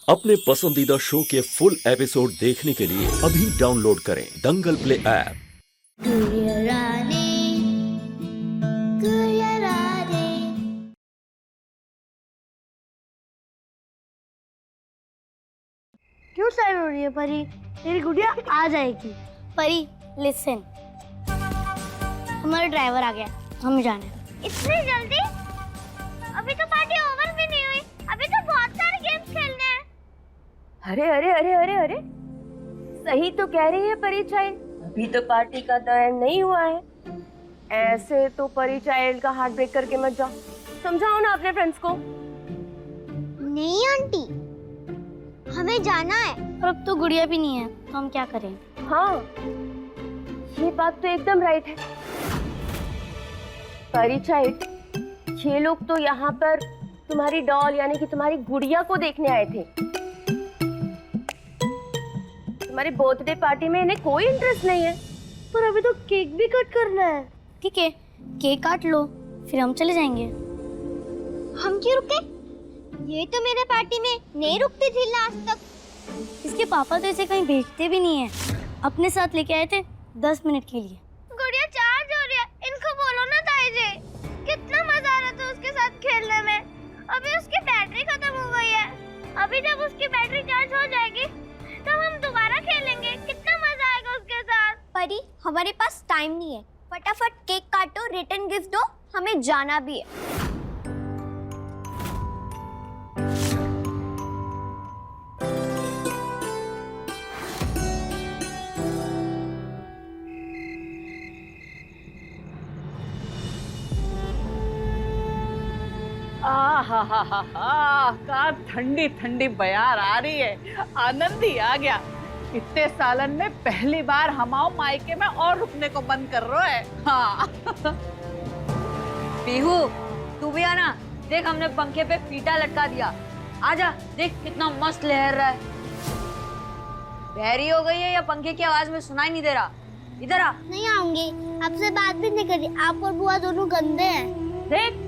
अपने पसंदीदा शो के फुल एपिसोड देखने के लिए अभी डाउनलोड करें दंगल प्ले ऐप। क्यों सैड हो रही है परी? तेरी गुड़िया आ जाएगी। परी लिसन, हमारा ड्राइवर आ गया, हमें जाना है। इतनी जल्दी? अभी तो पार्टी ओवर भी नहीं हुई, अभी तो बहुत सारे गेम्स खेलने हैं। अरे अरे अरे अरे अरे, सही तो कह रही है परी चाइल्ड, अभी तो पार्टी का तो एंड नहीं हुआ है। ऐसे तो परी चाइल्ड का हार्ट ब्रेक करके मत जाओ, समझाओ ना अपने फ्रेंड्स को। नहीं आंटी, हमें जाना है। और अब तो गुड़िया भी नहीं है, तो हम क्या करें? हाँ, ये बात तो एकदम राइट है परी चाइल्ड। ये लोग तो यहाँ पर तुम्हारी डॉल यानी कि तुम्हारी गुड़िया को देखने आए थे। तुम्हारी बर्थडे पार्टी में इन्हें कोई इंटरेस्ट नहीं है। पर अभी तो केक भी कट करना है। ठीक है, केक काट लो, फिर हम चले जाएंगे। हम क्यों रुके? ये तो मेरे पार्टी में नहीं रुकती थी लास्ट तक। इसके पापा तो इसे कहीं भेजते भी नहीं है, अपने साथ लेके आए थे 10 मिनट के लिए। गुड़िया चार्ज हो रही है, इनको बोलो ना ताई जी। कितना मजा आ रहा था उसके साथ खेलने में। अभी उसकी बैटरी खत्म हो गई है। अभी जब उसकी बैटरी चार्ज हो जाएगी तब हम दोबारा खेलेंगे। कितना मजा आएगा उसके साथ। परी, हमारे पास टाइम नहीं है, फटाफट केक काटो, रिटर्न गिफ्ट दो, हमें जाना भी है। का ठंडी ठंडी बयार आ रही है, आनंद ही आ गया। इतने सालन में पहली बार हमाओ मायके में और रुकने को मन कर रहा है। हाँ। पीहू, तू भी आना, देख हमने पंखे पे फीता लटका दिया। आजा, देख कितना मस्त लहर रहा है। बहरी हो गई है या पंखे की आवाज में सुनाई नहीं दे रहा? इधर आ। नहीं आऊंगी, आपसे बात भी नहीं करी। आप और बुआ दोनों गंदे हैं। देख,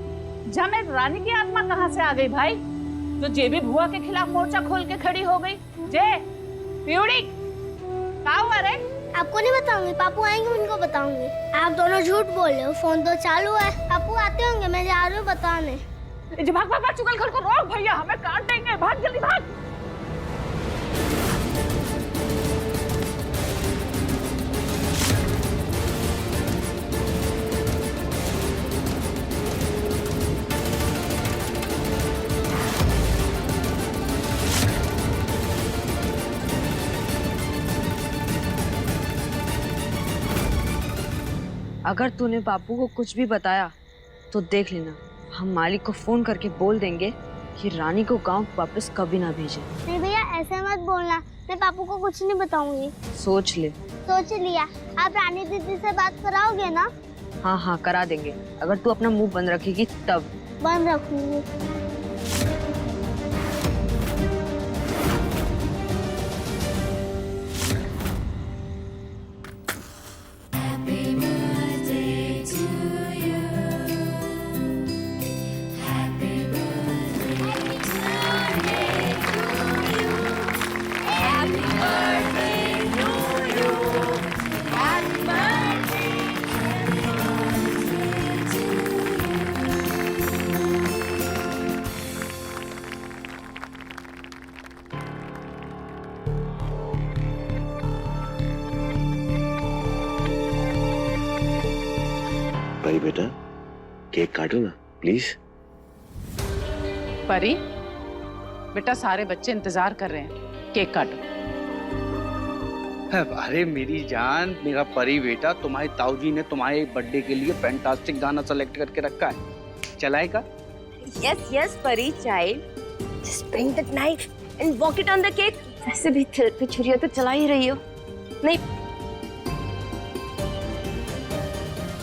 जाने रानी की आत्मा कहाँ से आ गई भाई, जो जे भी भुआ के खिलाफ मोर्चा खोल के खड़ी हो गई। जे प्यूड़ी क्या हुआ रे? आपको नहीं बताऊंगी, पापू आएंगे उनको बताऊंगी। आप दोनों झूठ बोल रहे हो, फोन तो चालू है। पापू आते होंगे, मैं जा रही हूँ बताने। भाग भाग भाग, चुगलखोर को रोक भैया, हमें काट देंगे। भाग जल्दी भाग। अगर तूने बापू को कुछ भी बताया तो देख लेना, हम मालिक को फोन करके बोल देंगे कि रानी को गांव वापस कभी ना भेजे। नहीं भैया, ऐसे मत बोलना, मैं पापू को कुछ नहीं बताऊंगी। सोच ले। सोच लिया। आप रानी दीदी से बात कराओगे ना? हाँ हाँ, करा देंगे, अगर तू अपना मुंह बंद रखेगी तब। बंद रखूंगी। परी बेटा, केक काटो ना प्लीज। परी बेटा, सारे बच्चे इंतजार कर रहे हैं, केक काटो। अरे मेरी जान, मेरा परी बेटा, तुम्हारी ताऊजी ने तुम्हारे बर्थडे के लिए फैंटास्टिक गाना सेलेक्ट करके रखा है, चलाएगा? यस यस परी child, just bring that knife and walk it on the cake. वैसे भी दिल पे छुरियां तो चला ही रही हो। नहीं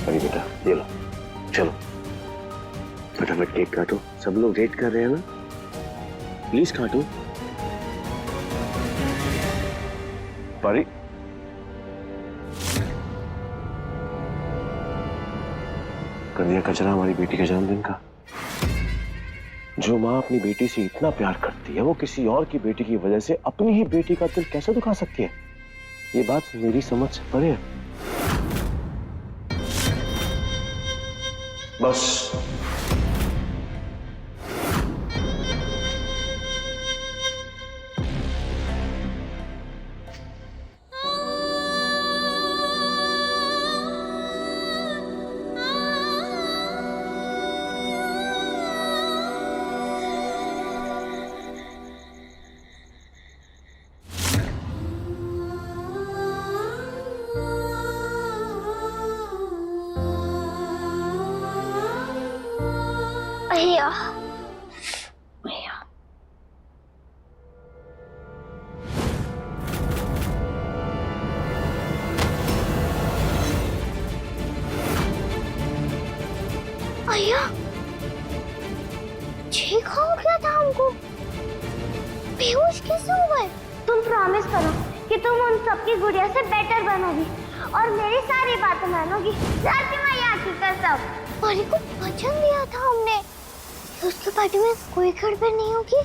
परी बेटा, ये लो, चलो फटाफट केक काटो, सब लोग वेट कर रहे हैं ना, प्लीज काटो। परी, कर दिया कचरा हमारी बेटी के जन्मदिन का। जो माँ अपनी बेटी से इतना प्यार करती है वो किसी और की बेटी की वजह से अपनी ही बेटी का दिल कैसे दुखा सकती है? ये बात मेरी समझ से परे है। बस भैया भैया भैया ठीक हो गया था हमको, बेहोश कैसे हो गए? तुम प्रॉमिस करो कि तुम उन सबकी गुड़िया से बेटर बनोगी और मेरी सारी बातें मानोगी। सच में यहाँ की कसम। परी को वचन दिया था हमने कि उसके पार्टी में कोई गड़बड़ नहीं होगी।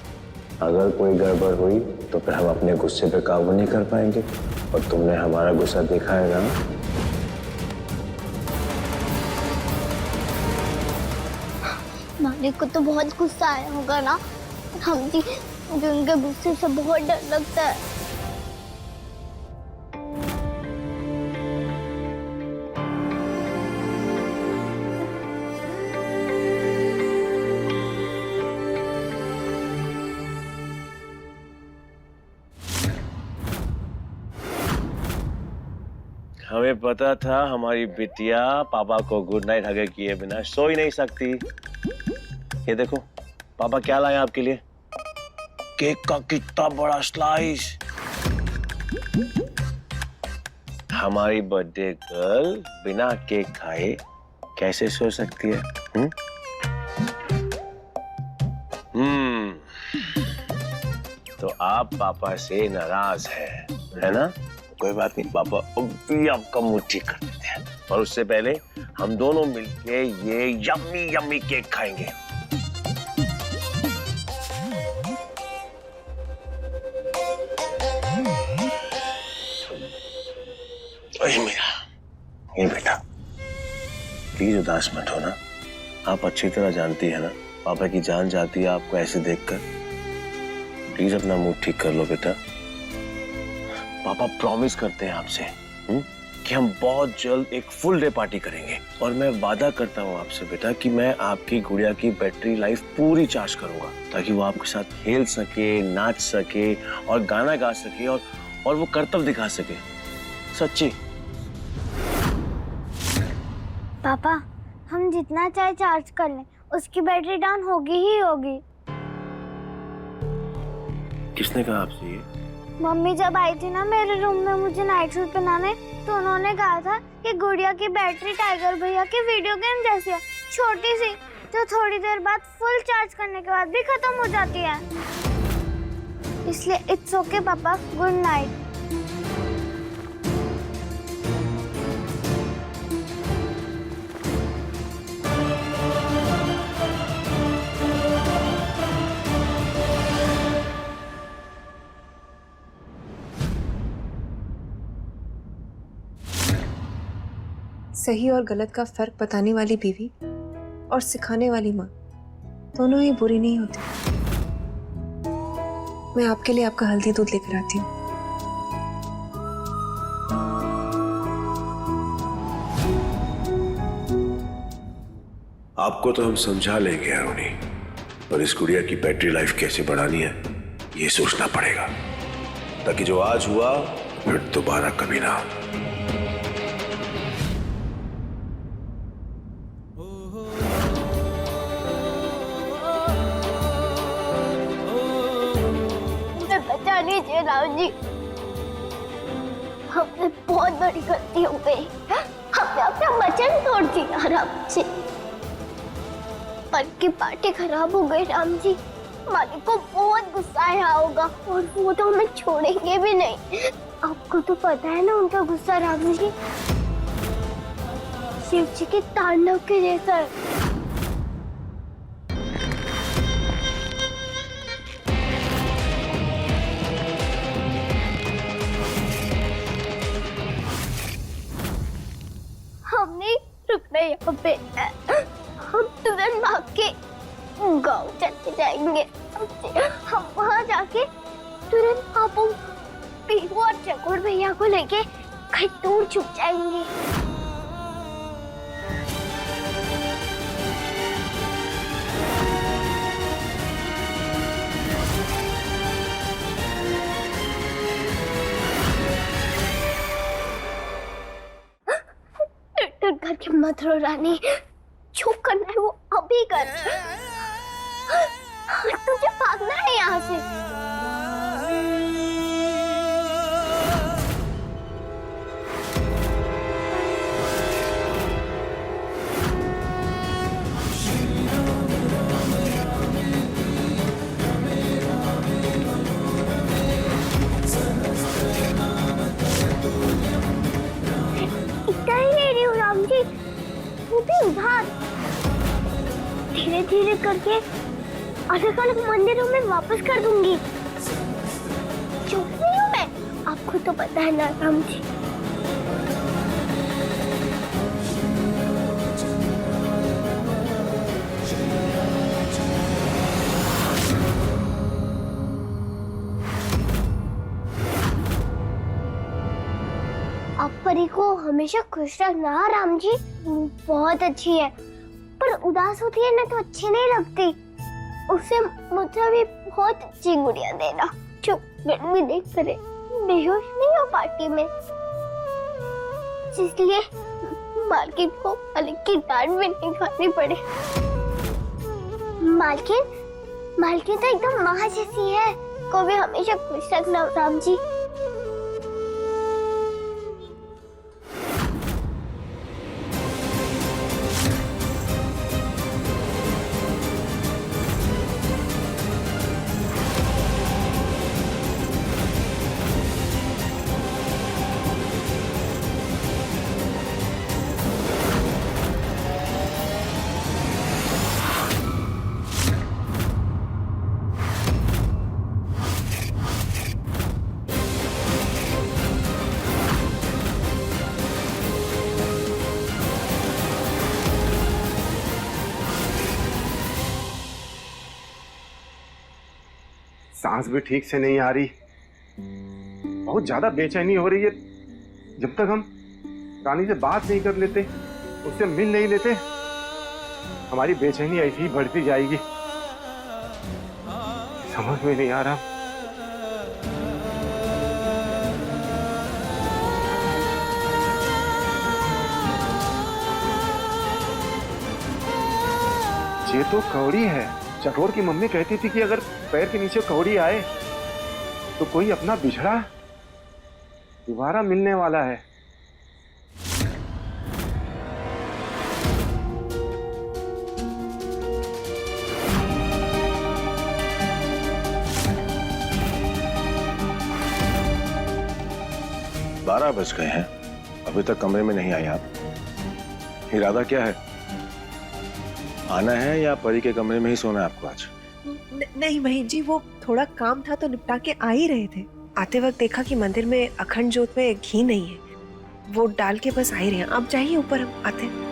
अगर कोई गड़बड़ हुई तो फिर हम अपने गुस्से पे काबू नहीं कर पाएंगे, और तुमने हमारा गुस्सा देखा है ना। मालिक को तो बहुत गुस्सा आया होगा ना। हम जी मुझे उनके गुस्से से बहुत डर लगता है। हमें पता था हमारी बिटिया पापा को गुड नाइट हग किए बिना सो ही नहीं सकती। ये देखो पापा क्या लाए आपके लिए। केक का कितना बड़ा स्लाइस। हमारी बर्थडे गर्ल बिना केक खाए कैसे सो सकती है? तो आप पापा से नाराज है ना? कोई बात नहीं, पापा अभी आपका मुंह ठीक कर देते हैं, और उससे पहले हम दोनों मिलके ये यम्मी यम्मी केक खाएंगे। ये बेटा प्लीज उदास मत हो ना। आप अच्छी तरह जानती है ना पापा की जान जाती है आपको ऐसे देखकर। प्लीज अपना मूड ठीक कर लो बेटा। पापा प्रॉमिस करते हैं आपसे कि हम बहुत जल्द एक फुल डे पार्टी करेंगे, और मैं वादा करता हूँ आपसे बेटा कि मैं आपकी गुड़िया की बैटरी लाइफ पूरी चार्ज करूंगा, ताकि वो आपके साथ खेल सके, नाच सके और गाना गा सके और वो कर्तव्य दिखा सके। सच्ची। पापा हम जितना चाहे चार्ज कर लें, उसकी बैटरी डाउन होगी ही होगी। किसने कहा आपसे ये? मम्मी जब आई थी ना मेरे रूम में मुझे नाइट सूट पहनाने, तो उन्होंने कहा था कि गुड़िया की बैटरी टाइगर भैया की वीडियो गेम जैसी है, छोटी सी, जो थोड़ी देर बाद फुल चार्ज करने के बाद भी खत्म हो जाती है। इसलिए इट्स ओके पापा, गुड नाइट। सही और गलत का फर्क बताने वाली बीवी और सिखाने वाली माँ दोनों ही बुरी नहीं होती। मैं आपके लिए आपका हल्दी दूध लेकर आती हूँ। आपको तो हम समझा लेंगे अरुणी, पर इस गुड़िया की बैटरी लाइफ कैसे बढ़ानी है ये सोचना पड़ेगा, ताकि जो आज हुआ फिर दोबारा कभी ना हो। बचा लीजिए राव जी, हमने बहुत बड़ी गलती हो गई। हमने अपना वचन तोड़ दिया राम जी। पर की पार्टी खराब हो गई राम जी। मालिक को बहुत गुस्सा आया होगा और वो तो हमें छोड़ेंगे भी नहीं। आपको तो पता है ना उनका गुस्सा राम जी शिव जी के तांडव के जैसा है। अबे हम तुरंत भाग के गाँव चले जाएंगे। हम वहाँ जाके तुरंत पापू पीहू और चकोर भैया को लेके कहीं दूर छुप जाएंगे। करके मत रो रानी, जो करना है वो अभी कर। तुझे भागना है यहाँ से। उधार धीरे धीरे करके अलग अलग मंदिरों में वापस कर दूंगी। चुप नहीं हूँ मैं, आपको तो पता है ना राम जी। आप परी को हमेशा खुश रखना राम जी, बहुत अच्छी है, पर उदास होती है ना तो अच्छी नहीं लगती। उसे मुझे भी बहुत अच्छी गुड़िया देना। चुप बेड में देख करे बेहोश नहीं हो पार्टी में, इसलिए मालकिन को अलग की डांट भी नहीं खानी पड़े। मालकिन तो एकदम माँ जैसी है, को भी हमेशा खुश रखना राम जी। सांस भी ठीक से नहीं आ रही, बहुत ज्यादा बेचैनी हो रही है। जब तक हम रानी से बात नहीं कर लेते, उससे मिल नहीं लेते, हमारी बेचैनी ऐसी ही बढ़ती जाएगी। समझ में नहीं आ रहा। ये तो कौड़ी है। चकोर की मम्मी कहती थी कि अगर पैर के नीचे कौड़ी आए तो कोई अपना बिछड़ा दोबारा मिलने वाला है। बारह बज गए हैं, अभी तक कमरे में नहीं आए आप। इरादा क्या है? आना है या परी के कमरे में ही सोना है आपको आज? नहीं बहन जी, वो थोड़ा काम था तो निपटा के आ ही रहे थे। आते वक्त देखा कि मंदिर में अखंड जोत में घी नहीं है, वो डाल के बस आ ही रहे हैं। आप जाइए ऊपर, हम आते हैं।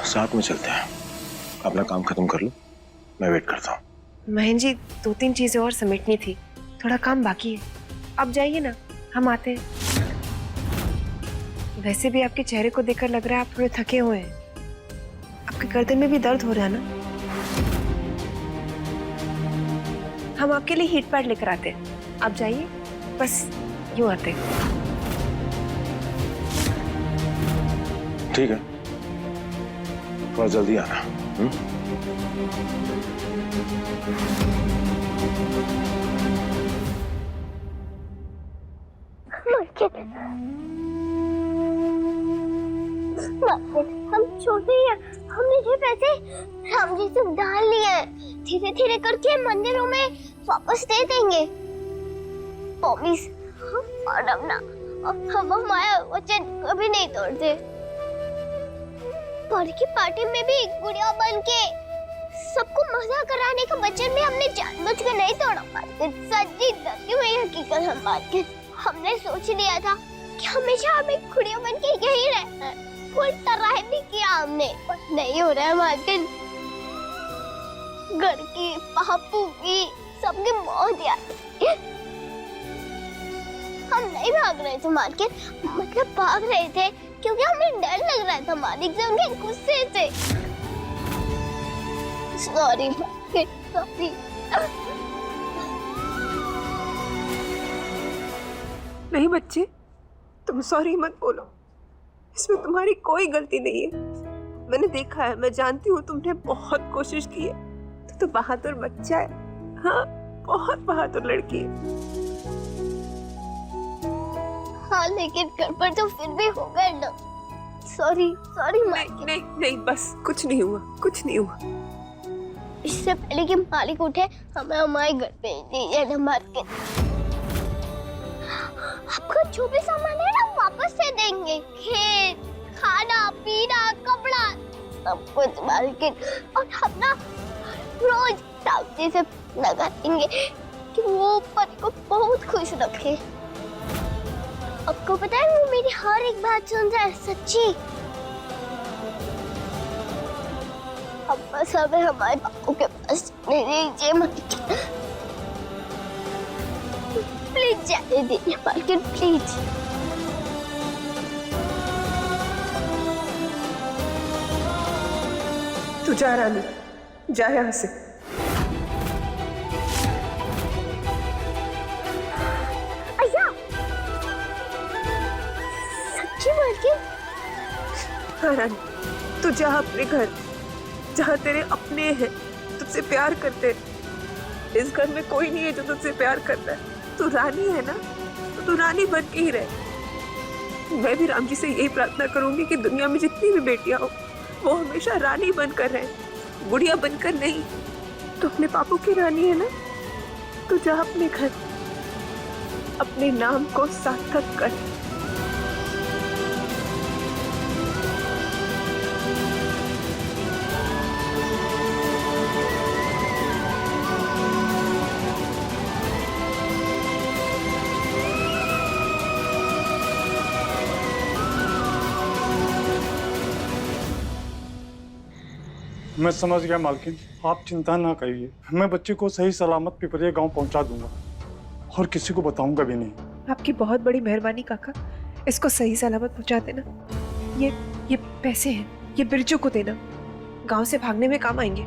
साथ में चलते हैं। अपना काम खत्म कर लो, मैं वेट करता हूँ। बहन जी, 2-3 चीजें और समेटनी थी, थोड़ा काम बाकी है। आप जाइए ना, हम आते हैं। वैसे भी आपके चेहरे को देखकर लग रहा है आप थोड़े थके हुए हैं। आपके गर्दन में भी दर्द हो रहा है ना? हम आपके लिए हीट पैड लेकर आते हैं। आप जाइए, बस यूं आते हैं। ठीक है, थोड़ा जल्दी आना। हम छोटे हैं, हमने जो पैसे राम जी से उधार लिए हैं, धीरे धीरे करके मंदिरों में वापस दे देंगे। प्रॉमिस, और अपना हम हमारा वचन कभी नहीं तोड़ते। पर की पार्टी में भी गुड़िया बन के सबको मजा कराने का वचन में हमने जानबूझकर नहीं तोड़ा मालकिन। सच्ची धरती में हकीकत है मालकिन। हमने सोच लिया था कि हमेशा हमें खुड़िया बन के यही रहना है। फुल ट्राई भी किया हमने, पर नहीं हो रहा है मालकिन। घर की, पापू की, सबकी मौत याद है। हम नहीं भाग रहे थे मालकिन, मतलब भाग रहे थे क्योंकि हमें डर लग रहा था मालिक से, उनके गुस्से से। सॉरी मालकिन, सॉरी। नहीं बच्चे, तुम सॉरी मत बोलो, इसमें तुम्हारी कोई गलती नहीं है। मैंने देखा है, मैं जानती हूँ तुमने बहुत कोशिश की है। तो बहादुर बच्चा है, हाँ बहुत बहादुर लड़की है। हाँ लेकिन घर पर तो फिर भी हो गए ना। सॉरी सॉरी मालिक। नहीं नहीं, बस कुछ नहीं हुआ, कुछ नहीं हुआ। इससे पहले कि मालिक उठे, हमें हमारे घर भेज दीजिए ना मालिक। आपका जो भी सामान है ना वापस दे देंगे। खेत, खाना, पीना, कपड़ा, सब कुछ मालकिन। और हम ना रोज ताकती से लगाएंगे कि वो परी को बहुत खुश रखे। आपको पता है वो मेरी हर एक बात सुनता है, सच्ची। अब बस हमें हमारे बापू के पास नहीं दीजिए मालकिन। प्लीज जाने दीजिए मालकिन, प्लीज। तू जा रानी, जा यहाँ से। अय्या, सच्ची मालकिन? हाँ रानी, तू जा अपने घर, जहाँ तेरे अपने हैं, तुझसे प्यार करते हैं। इस घर में कोई नहीं है जो तुझसे प्यार करता है। तू रानी है ना, तो तू रानी बन के ही रहे। मैं भी राम जी से यही प्रार्थना करूंगी कि दुनिया में जितनी भी बेटियां हो, वो हमेशा रानी बनकर रहे, गुड़िया बनकर नहीं। तो अपने पापू की रानी है ना, तो जा अपने घर, अपने नाम को सार्थक कर। मैं समझ गया मालकिन, आप चिंता ना करिए। मैं बच्चे को सही सलामत पिपरिया गांव पहुंचा दूंगा और किसी को बताऊंगा भी नहीं। आपकी बहुत बड़ी मेहरबानी काका, इसको सही सलामत पहुंचा देना। ये पैसे हैं, ये बिरजू को देना, गांव से भागने में काम आएंगे।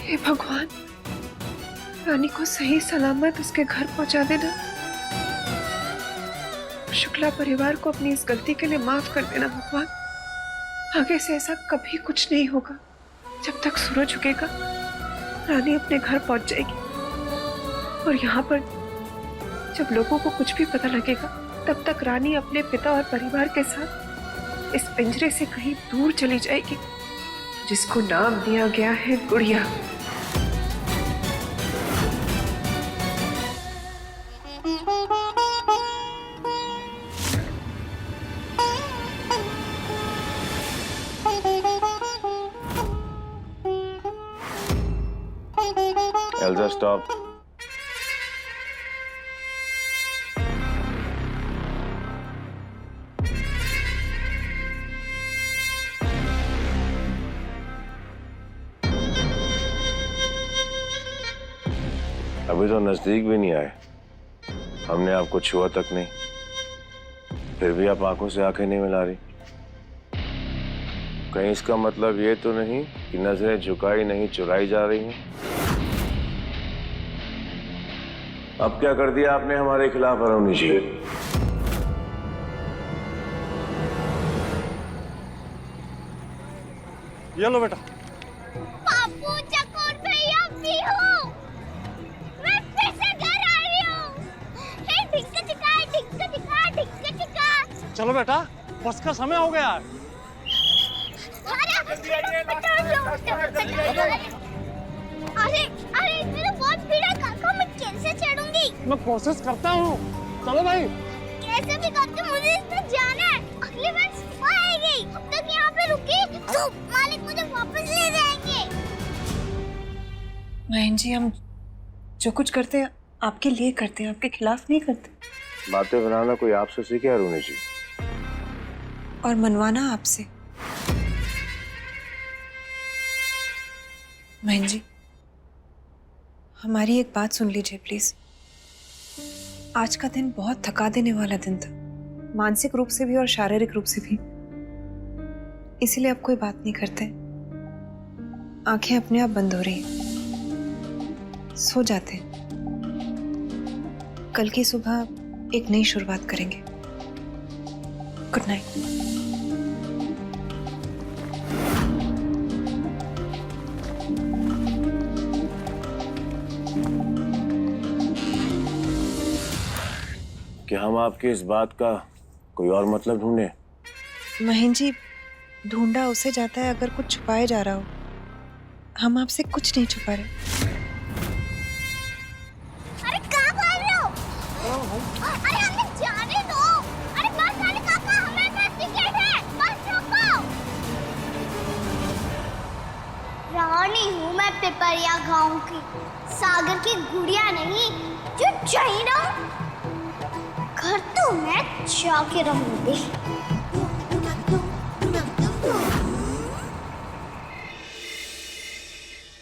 हे भगवान, रानी को सही सलामत उसके घर पहुंचा देना। शुक्ला परिवार को अपनी इस गलती के लिए माफ कर देना भगवान। आगे से ऐसा कभी कुछ नहीं होगा। जब तक सूरज उगेगा, रानी अपने घर पहुंच जाएगी। और यहाँ पर जब लोगों को कुछ भी पता लगेगा, तब तक रानी अपने पिता और परिवार के साथ इस पिंजरे से कहीं दूर चली जाएगी, जिसको नाम दिया गया है गुड़िया। Elsa, stop. अभी तो नजदीक भी नहीं आए, हमने आपको छुआ तक नहीं, फिर भी आप आंखों से आंखें नहीं मिला रही। कहीं इसका मतलब ये तो नहीं कि नजरें झुकाई नहीं चुराई जा रही हैं? अब क्या कर दिया आपने हमारे खिलाफ अरुणी जी? ये लो बेटा। पापू, चकोर भैया, भी हूँ। मैं फिर से घर आ रही हूँ। हे ढिक्का ढिक्का, ढिक्का ढिक्का, ढिक्का ढिक्का। चलो बेटा, बस का समय हो गया। अरे अरे, इसमें तो बहुत भीड़ है काका, मैं कैसे चढ़ूंगी? मैं कोशिश करता हूँ। चलो भाई। मुझे इसमें जाना है। अगली बार सुबह आएगी, अब तक यहाँ पे रुकी तो मालिक मुझे वापस ले जाएंगे। महेंद्र जी, हम जो कुछ करते हैं आपके लिए करते हैं, आपके खिलाफ नहीं करते। बातें बनाना कोई आपसे सीखे अरुणी जी, और मनवाना आपसे। महेंद्र जी, हमारी एक बात सुन लीजिए प्लीज। आज का दिन बहुत थका देने वाला दिन था, मानसिक रूप से भी और शारीरिक रूप से भी। इसीलिए अब कोई बात नहीं करते, आंखें अपने आप बंद हो रही हैं, सो जाते हैं। कल की सुबह एक नई शुरुआत करेंगे। Good night. कि हम आपकी इस बात का कोई और मतलब ढूंढे? महेंद्र जी, ढूंढा उसे जाता है अगर कुछ छुपाया जा रहा हो। हम आपसे कुछ नहीं छुपा रहे। अरे कहाँ भाग रहे हो? अरे हमें जाने दो। अरे बस वाले काका, हमारे पास टिकट है, बस रोको। रानी हूँ मैं पिपरिया गांव की, सागर की गुड़िया नहीं जो चाइना। घर तो मैं जाके रहूंगी।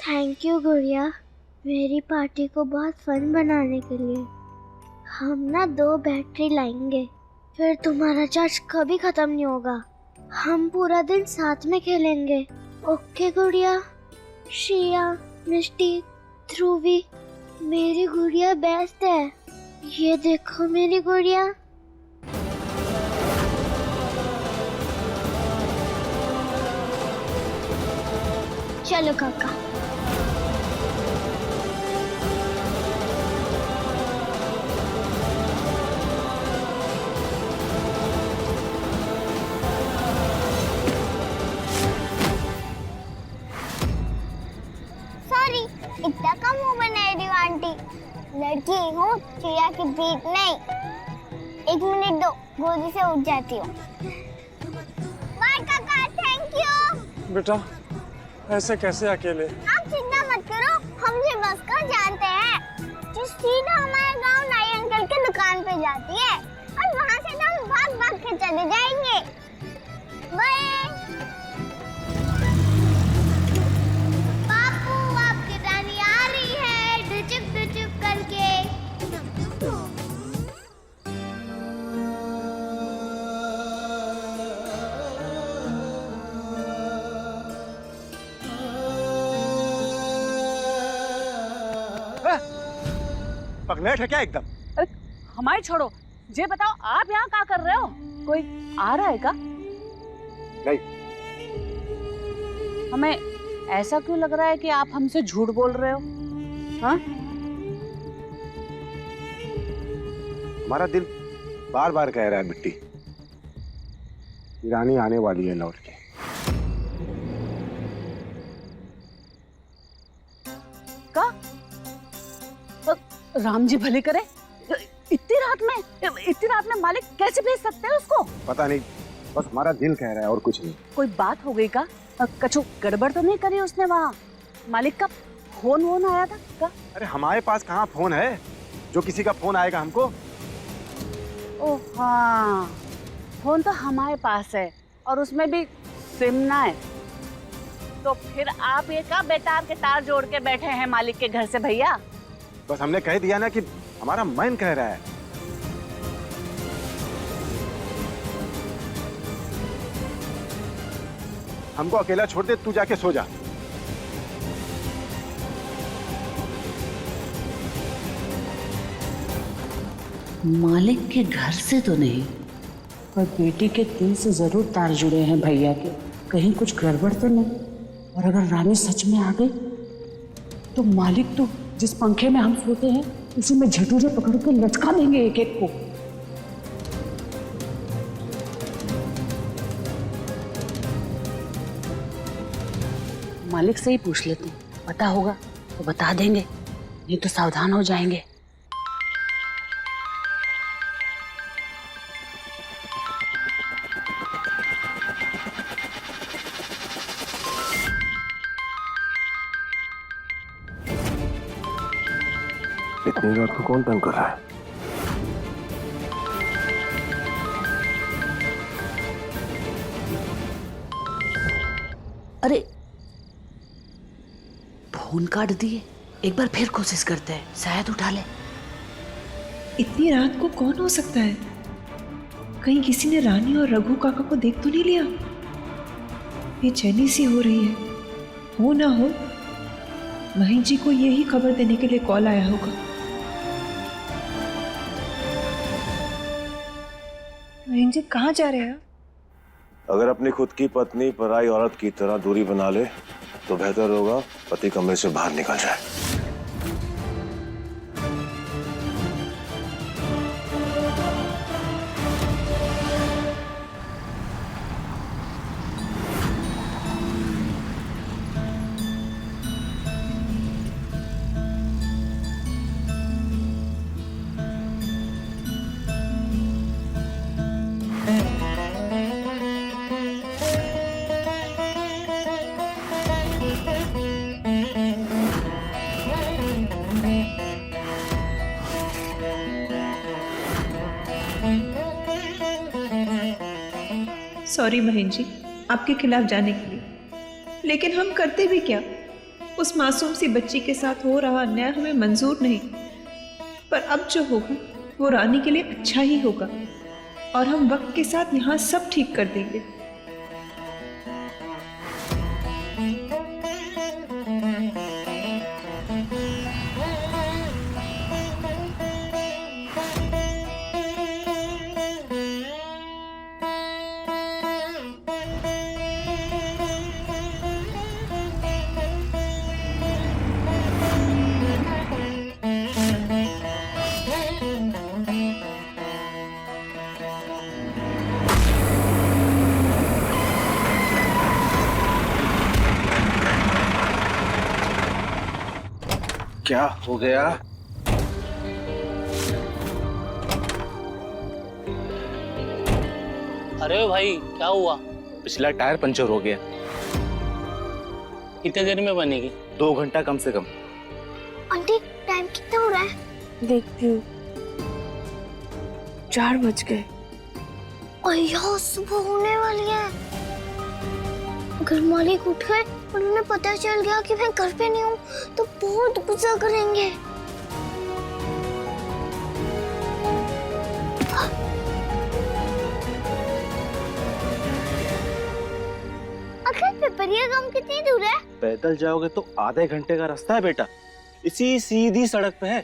थैंक यू गुड़िया, मेरी पार्टी को बहुत फन बनाने के लिए। हम ना 2 बैटरी लाएंगे, फिर तुम्हारा चार्ज कभी खत्म नहीं होगा। हम पूरा दिन साथ में खेलेंगे। ओके गुड़िया? श्रिया, मिष्टी, ध्रुवी, मेरी गुड़िया बेस्ट है। ये देखो मेरी गुड़िया। चलो काका। सॉरी, इतना कम मुंह बनाई रही आंटी। लड़की हूँ, चिड़िया की ब्रीड नहीं। 1 मिनट दो, गोदी से उठ जाती हूँ। बाय काका, थैंक यू। बेटा, ऐसे कैसे अकेले? आप चिंता मत करो, हम ये बस को जानते हैं जो सीधा हमारे गांव नाई अंकल की दुकान पे जाती है, और वहाँ से तो हम भाग भाग के चले जाएंगे। बाय। बापू, आपकी रानी आ रही है, डुचुक करके। पगलेट है क्या एकदम? अरे हमारी छोड़ो, ये बताओ आप यहाँ क्या कर रहे हो? कोई आ रहा है क्या? नहीं। हमें ऐसा क्यों लग रहा है कि आप हमसे झूठ बोल रहे हो? हाँ? हमारा दिल बार बार कह रहा है मिट्टी, रानी आने वाली है लौट के। का? राम जी भले करे, इतनी रात में मालिक कैसे भेज सकते हैं उसको? पता नहीं, बस हमारा दिल कह रहा है और कुछ नहीं। कोई बात हो गई का? कछु गड़बड़ तो नहीं करी उसने? वहाँ मालिक का फोन आया था का? अरे हमारे पास कहाँ फोन है जो किसी का फोन आएगा हमको? ओह हाँ, फोन तो हमारे पास है और उसमें भी सिम ना है। तो फिर आप ये का बेतार के तार जोड़ के बैठे हैं मालिक के घर से भैया? बस हमने कह दिया ना कि हमारा मन कह रहा है। हमको अकेला छोड़ दे, तू जाके सो जा। मालिक के घर से तो नहीं, पर बेटी के दिल से जरूर तार जुड़े हैं भैया के। कहीं कुछ गड़बड़ तो नहीं? और अगर रानी सच में आ गई तो मालिक तो जिस पंखे में हम सोते हैं उसी में झटूरे पकड़ के लटका देंगे एक एक को। मालिक से ही पूछ लेते हैं, पता होगा तो बता देंगे, नहीं तो सावधान हो जाएंगे। इतनी रात को कौन तंग कर रहा है? अरे फोन काट दिए, एक बार फिर कोशिश करते हैं, शायद उठा ले। इतनी रात को कौन हो सकता है? कहीं किसी ने रानी और रघु काका को देख तो नहीं लिया? बेचैनी सी हो रही है, हो ना हो महेश जी को यही खबर देने के लिए कॉल आया होगा। महेश जी कहाँ जा रहे हैं? अगर अपनी खुद की पत्नी पराई औरत की तरह दूरी बना ले तो बेहतर होगा पति कमरे से बाहर निकल जाए। सॉरी महेश जी आपके खिलाफ जाने के लिए, लेकिन हम करते भी क्या? उस मासूम सी बच्ची के साथ हो रहा अन्याय हमें मंजूर नहीं, पर अब जो होगा वो रानी के लिए अच्छा ही होगा और हम वक्त के साथ यहाँ सब ठीक कर देंगे। क्या हो गया? अरे भाई क्या हुआ? पिछला टायर पंचर हो गया। कितने देर में बनेगी? 2 घंटा कम से कम। आंटी टाइम कितना हो रहा है? देखती हूँ 4 बज गए। अय्या सुबह होने वाली है। अगर मालिक उठ गए और उन्हें पता चल गया कि मैं घर पे नहीं हूँ तो बहुत गुस्सा करेंगे। अगर पिपरिया गांव कितनी दूर है? पैदल जाओगे तो आधे घंटे का रास्ता है बेटा, इसी सीधी सड़क पे है।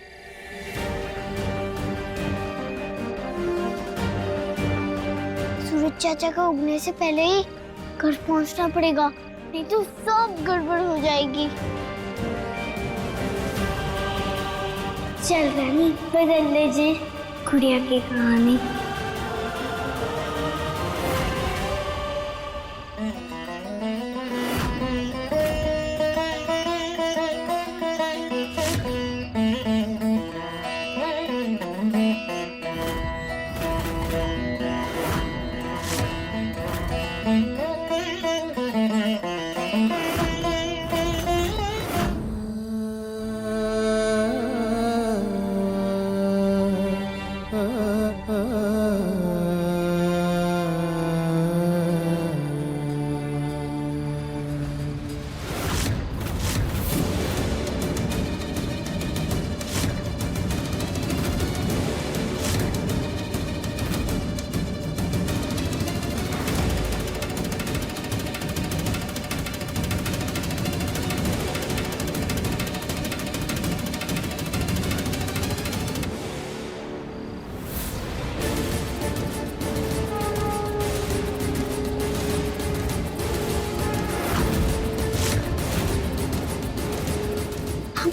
सूरज चाचा का उगने से पहले ही घर पहुंचना पड़ेगा, नहीं तो सब गड़बड़ हो जाएगी। चल रानी बदल लीजिए गुड़िया की कहानी।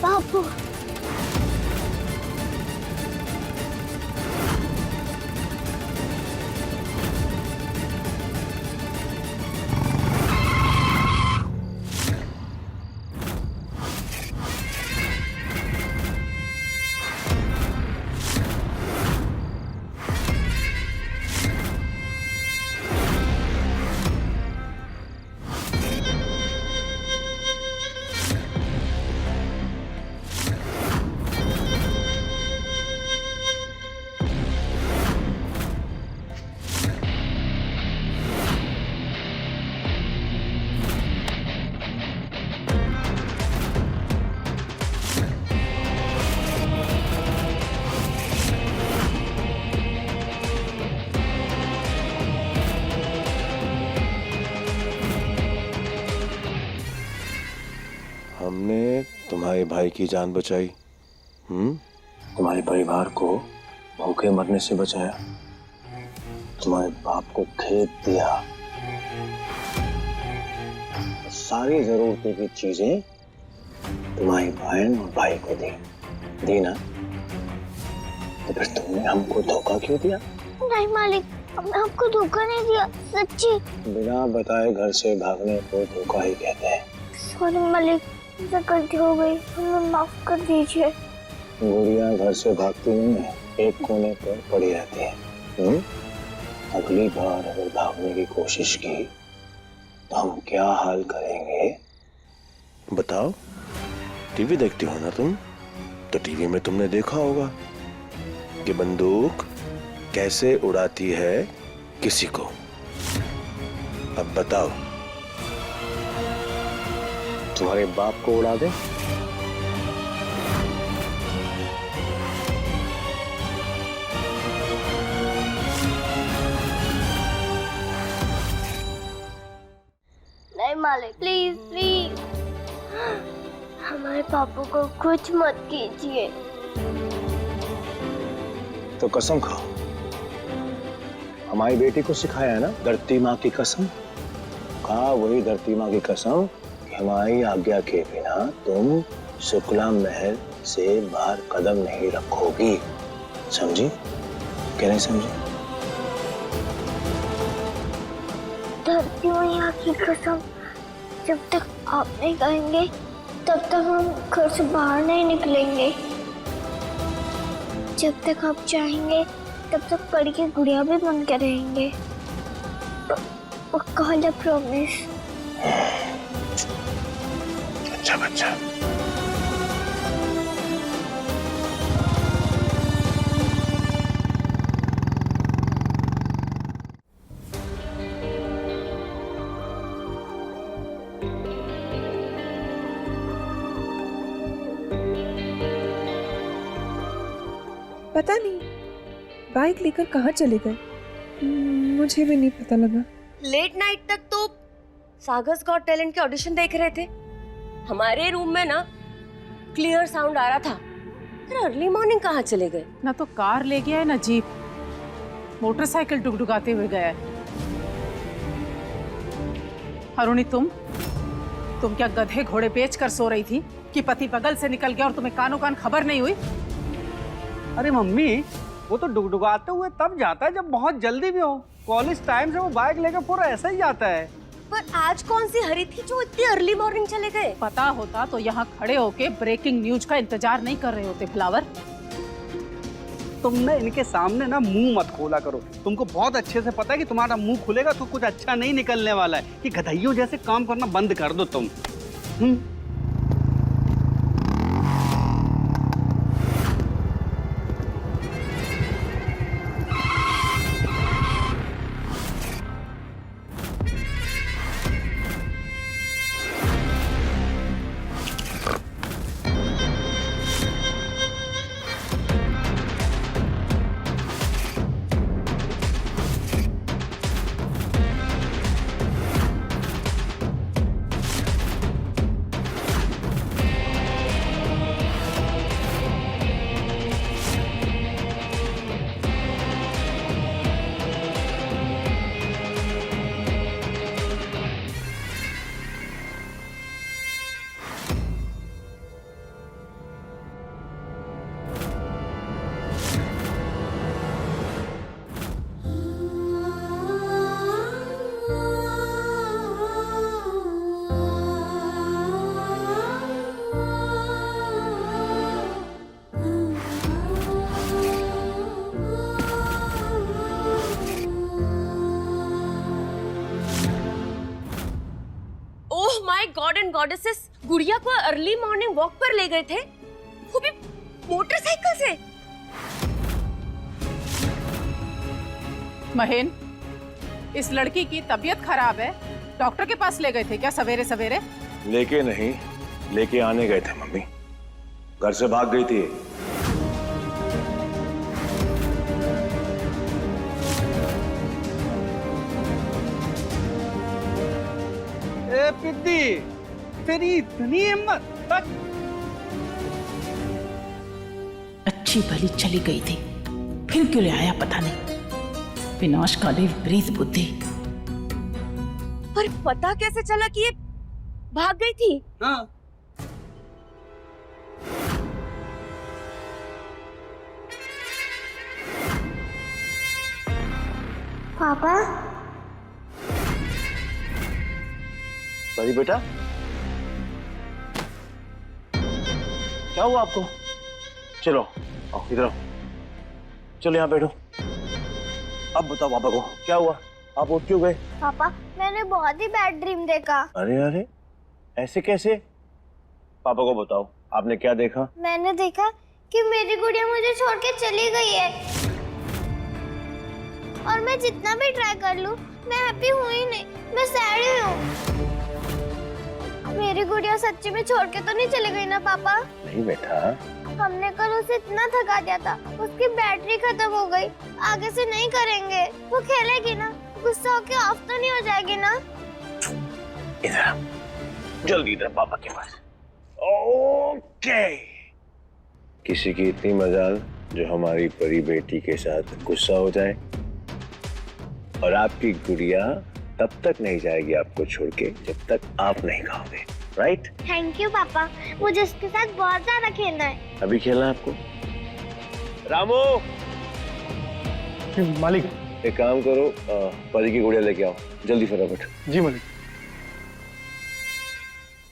बाबू भाई की जान बचाई, तुम्हारे परिवार को भूखे मरने से बचाया, तुम्हारे बाप को खेत दिया, सारी जरूरतों की चीजें तुम्हारी बहन और भाई को दी ना, तो फिर तुमने हमको धोखा क्यों दिया? नहीं मालिक, हमने आपको धोखा नहीं दिया, सच्ची। बिना बताए घर से भागने को धोखा ही कहते हैं। सॉरी मालिक, मुझसे गलती हो गई, हमें माफ कर दीजिए। गुड़िया घर से भागती नहीं है, एक कोने पर पड़ी रहती है। अगली बार अगर भागने की कोशिश की तो हम क्या हाल करेंगे बताओ? टीवी देखती हो ना तुम, तो टीवी में तुमने देखा होगा कि बंदूक कैसे उड़ाती है किसी को। अब बताओ, तुम्हारे बाप को उड़ा दे? नहीं मालिक, प्लीज प्लीज, हमारे पापा को कुछ मत कीजिए। तो कसम खाओ, हमारी बेटी को सिखाया है ना धरती माँ की कसम। खा वही धरती माँ की कसम कि हमारी आज्ञा के बिना तुम शुक्ला महल से बाहर कदम नहीं रखोगी। समझी? क्या नहीं समझी? धरती मैया की कसम, जब तक आप नहीं कहेंगे तब तक हम घर से बाहर नहीं निकलेंगे। जब तक आप चाहेंगे तब तक परी की गुड़िया भी बन के रहेंगे। पक्का प्रॉमिस। अच्छा बच्चा। पता नहीं बाइक लेकर कहाँ चले गए, मुझे भी नहीं पता लगा। लेट नाइट तक तो सागर्स गॉट टैलेंट के ऑडिशन देख रहे थे। हमारे रूम में ना क्लियर साउंड आ रहा था, फिर अर्ली मॉर्निंग कहाँ चले गए? ना तो कार ले गया है ना जीप, मोटरसाइकिल डुगडुगाते हुए गया है। अरुणी, तुम क्या गधे घोड़े बेच कर सो रही थी कि पति बगल से निकल गया और तुम्हें कानों कान खबर नहीं हुई? अरे मम्मी, वो तो डुगडुगाते हुए तब जाता है जब बहुत जल्दी भी हो। कॉलेज टाइम से वो बाइक लेकर पूरा ऐसा ही जाता है। पर आज कौन सी हरी थी जो इतनी अर्ली मॉर्निंग चले गए? पता होता तो यहाँ खड़े होके ब्रेकिंग न्यूज का इंतजार नहीं कर रहे होते फ्लावर। तुम ना इनके सामने ना मुंह मत खोला करो। तुमको बहुत अच्छे से पता है कि तुम्हारा मुंह खुलेगा तो कुछ अच्छा नहीं निकलने वाला है। कि गधइयों जैसे काम करना बंद कर दो तुम। गॉड एंड गॉडेसेस, गुड़िया को अर्ली मॉर्निंग वॉक पर ले गए थे, वो भी मोटरसाइकिल से। महेन, इस लड़की की तबीयत खराब है, डॉक्टर के पास ले गए थे क्या सवेरे सवेरे? लेके नहीं, लेके आने गए थे मम्मी। घर से भाग गई थी। पिद्दी, तेरी इतनी हिम्मत! अच्छी भली चली गई थी, फिर क्यों ले आया पता नहीं। विनाशकाली विपरीत बुद्धि। पर पता कैसे चला कि ये भाग गई थी? हाँ। पापा परी बेटा, क्या हुआ आपको? चलो आओ इधर आओ, चलो यहाँ बैठो। अब बताओ पापा को क्या हुआ, आप उठ क्यों गए? पापा मैंने बहुत ही बैड ड्रीम देखा। अरे अरे ऐसे कैसे? पापा को बताओ आपने क्या देखा? मैंने देखा कि मेरी गुड़िया मुझे छोड़ के चली गई है और मैं जितना भी ट्राई कर लूं मैं हैप्पी हुई ही नहीं, मैं सैड ही हूँ। मेरी गुड़िया सच्ची में छोड़ के तो नहीं चली गई ना पापा? नहीं बेटा, हमने कल उसे इतना थका दिया था, उसकी बैटरी खत्म हो गई। आगे से नहीं करेंगे, वो खेलेगी ना, गुस्सा होके ऑफ तो नहीं हो जाएगी ना? इधर जल्दी इधर पापा के पास। ओके, किसी की इतनी मजाल जो हमारी परी बेटी के साथ गुस्सा हो जाए, और आपकी गुड़िया तब तक नहीं जाएगी आपको छोड़ के जब तक आप नहीं खाओगे, राइट? थैंक यू पापा, मुझे उसके साथ बहुत ज्यादा खेलना है। अभी खेलना है आपको? रामू मालिक, एक काम करो, परी की गुड़िया लेके आओ जल्दी फटाफट। जी मालिक।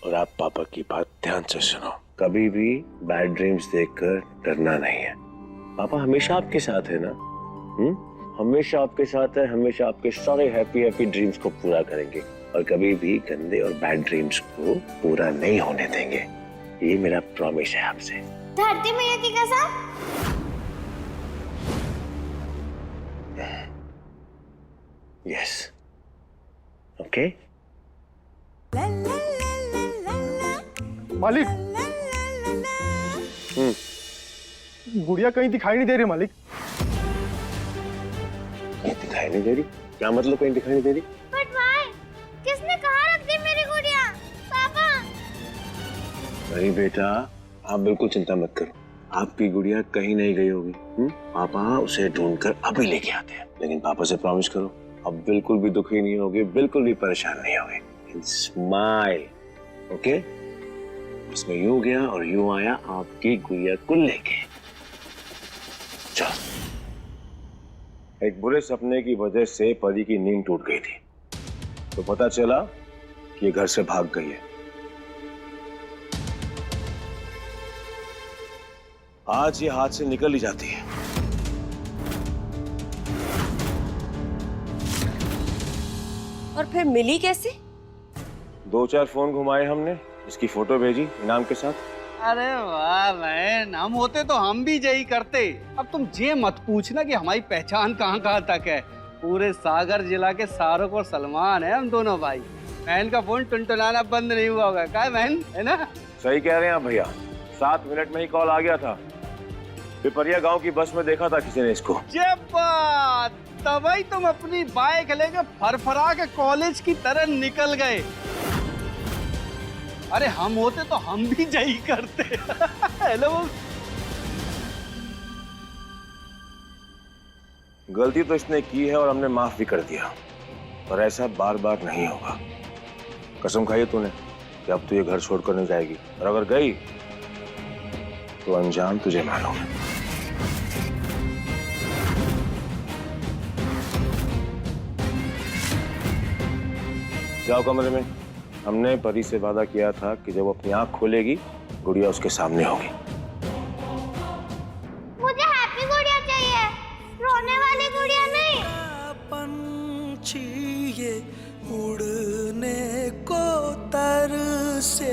और आप पापा की बात ध्यान से सुनो, कभी भी बैड ड्रीम्स देखकर डरना नहीं है। पापा हमेशा आपके साथ है ना? हमेशा आपके साथ है, हमेशा आपके सारे हैप्पी ड्रीम्स को पूरा करेंगे और कभी भी गंदे और बैड ड्रीम्स को पूरा नहीं होने देंगे। ये मेरा प्रॉमिस है आपसे। धरती मैया की कसम। Yes, okay. मालिक, गुड़िया कहीं दिखाई नहीं दे रही मालिक। कहीं दिखाई नहीं दे रही? क्या मतलब कहीं दिखाई नहीं दे रही? But why? किसने कहाँ रख दी मेरी गुड़िया? पापा। अरे बेटा, आप बिल्कुल चिंता मत करो, आपकी गुड़िया कहीं नहीं गई होगी। पापा उसे ढूंढकर अभी लेके आते हैं, लेकिन पापा से प्रॉमिस करो अब बिल्कुल भी दुखी नहीं होगे, बिल्कुल भी परेशान नहीं होगे। Smile, okay? इसमें यूं गया और यूं आया आपकी गुड़िया को लेके। चलो। एक बुरे सपने की वजह से परी की नींद टूट गई थी, तो पता चला कि ये घर से भाग गई है। आज ये हाथ से निकल ही जाती है। और फिर मिली कैसे? 2-4 फोन घुमाए हमने, इसकी फोटो भेजी इनाम के साथ। अरे वाह बहन, हम होते तो हम भी यही करते। अब तुम ये मत पूछना कि हमारी पहचान कहाँ कहाँ तक है। पूरे सागर जिला के शाहरुख और सलमान है हम दोनों भाई। बहन का फोन टुनटुनाना बंद नहीं हुआ होगा, क्या बहन, है ना? सही कह रहे हैं आप भैया, 7 मिनट में ही कॉल आ गया था। पिपरिया गांव की बस में देखा था किसी ने इसको। ये बात, तभी तुम अपनी बाइक लेके फरफरा के कॉलेज की तरह निकल गए। अरे हम होते तो हम भी यही करते। हेलो। गलती तो इसने की है और हमने माफ भी कर दिया, पर ऐसा बार बार नहीं होगा। कसम खाई तूने कि अब तू ये घर छोड़कर नहीं जाएगी, और अगर गई तो अंजाम तुझे मालूम है। जाओ कमरे में, हमने परी से वादा किया था कि जब वो अपनी आंख खोलेगी गुड़िया उसके सामने होगी। मुझे हैप्पी गुड़िया चाहिए, रोने वाली गुड़िया नहीं। पंछी ये उड़ने को तरसे,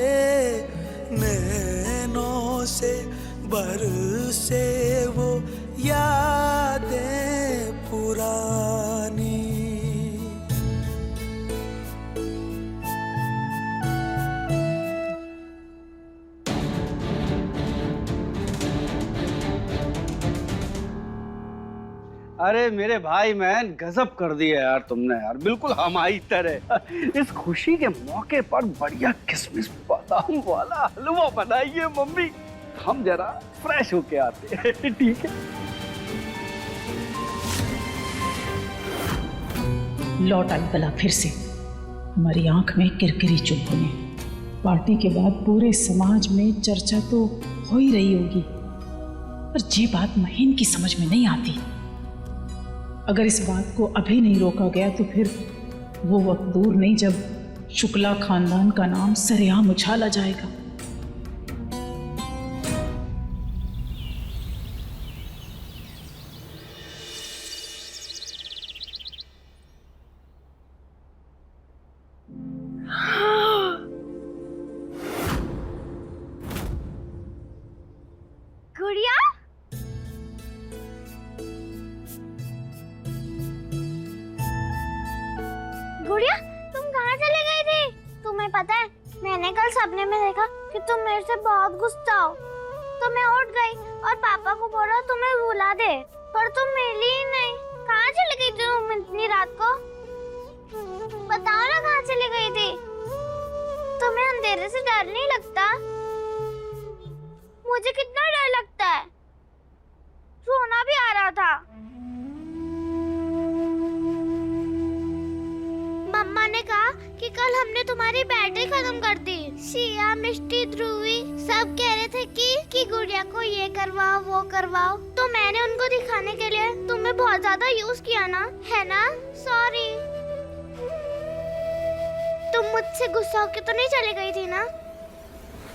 नैनों से बरसे वो यादें पुरानी। अरे मेरे भाई मैन, गजब कर दिया यार तुमने यार, बिल्कुल हमारी तरह। इस खुशी के मौके पर बढ़िया किशमिश बादाम वाला हलवा बनाइए मम्मी, हम जरा फ्रेश होके आते हैं। ठीक है। लौट आई बला फिर से हमारी आंख में किरकिरी चुप होने। पार्टी के बाद पूरे समाज में चर्चा तो हो ही रही होगी, पर ये बात महीन की समझ में नहीं आती। अगर इस बात को अभी नहीं रोका गया तो फिर वो वक्त दूर नहीं जब शुक्ला खानदान का नाम सरेआम उछाला जाएगा। गुड़िया, गुड़िया तुम कहाँ चले गई थी? तुम्हें पता है मैंने कल सपने में देखा कि तुम मेरे से बहुत गुस्सा हो, तो मैं उठ गई और पापा को बोला तुम्हें बुला दे, पर तुम मिली ही नहीं। कहाँ चली गई थी तुम इतनी रात को? बताओ ना कहाँ चली गई थी? तुम्हें अंधेरे से डर नहीं लगता? मुझे कितना डर लगता है, सोना भी आ रहा था। मम्मा ने कहा कि कल हमने तुम्हारी बैटरी खत्म कर दी। शिया, मिष्टी, ध्रुवी सब कह रहे थे कि गुड़िया को ये करवाओ वो करवाओ, तो मैंने उनको दिखाने के लिए तुम्हें बहुत ज्यादा यूज किया ना, है ना? सॉरी। तुम मुझसे गुस्सा होके तो नहीं चली गई थी ना?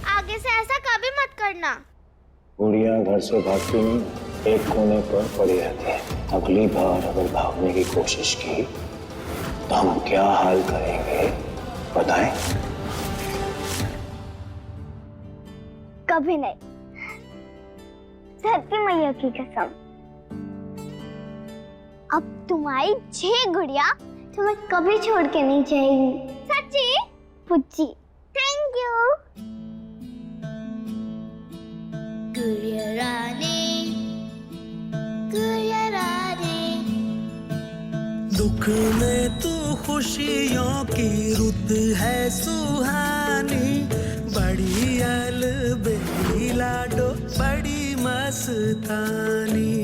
आगे से ऐसा कभी मत करना। गुड़िया घर से भागती नहीं, एक कोने पर पड़ी रहती है। अगली बार अगर भागने की कोशिश की तो हम क्या हाल करेंगे बताएं? कभी नहीं, धरती मैया की कसम। अब तुम्हारी छह गुड़िया तुम्हें कभी छोड़ के नहीं जाएगी। सच्ची? पुच्ची। Thank you. गुड़िया रानी, गुड़िया रानी। दुख में तू खुशियों की रुत है सुहानी, बड़ी अलबेली लाडो बड़ी मस्तानी।